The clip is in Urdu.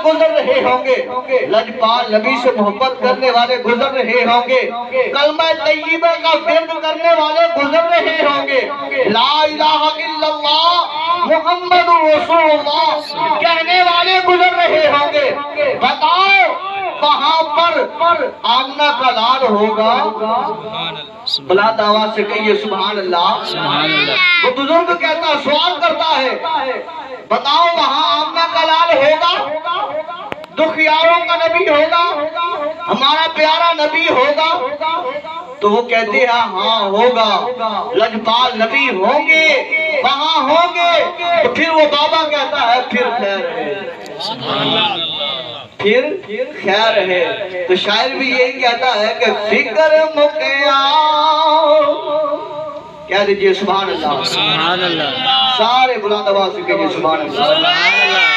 گزر رہے ہوں گے، لجپال نبی سے محبت کرنے والے گزر رہے ہوں گے، کلمہ طیبہ کا ورد کرنے والے گزر رہے ہوں گے، لا الہ الا اللہ محمد رسول اللہ کہنے والے گزر رہے ہوں گے۔ بتاؤ وہاں پر آمنہ کا لال ہوگا؟ بلند آواز سے کہیے سبحان اللہ۔ وہ بزرگ کہتا سوال کرتا ہے، بتاؤ وہاں آمنہ کا لال ہوگا؟ دکھیاروں کا نبی ہوگا؟ ہمارا پیارا نبی ہوگا؟ تو وہ کہتے ہیں ہاں ہوگا، لجپال نبی ہوں گے، وہاں ہوں گے۔ تو پھر وہ بابا کہتا ہے پھر خیر ہے، پھر خیر ہے۔ تو شاعر بھی یہی کہتا ہے کہ فکر مکیا، کہہ دیجئے سبحان اللہ، سارے بلند آواز سے کہیے سبحان اللہ۔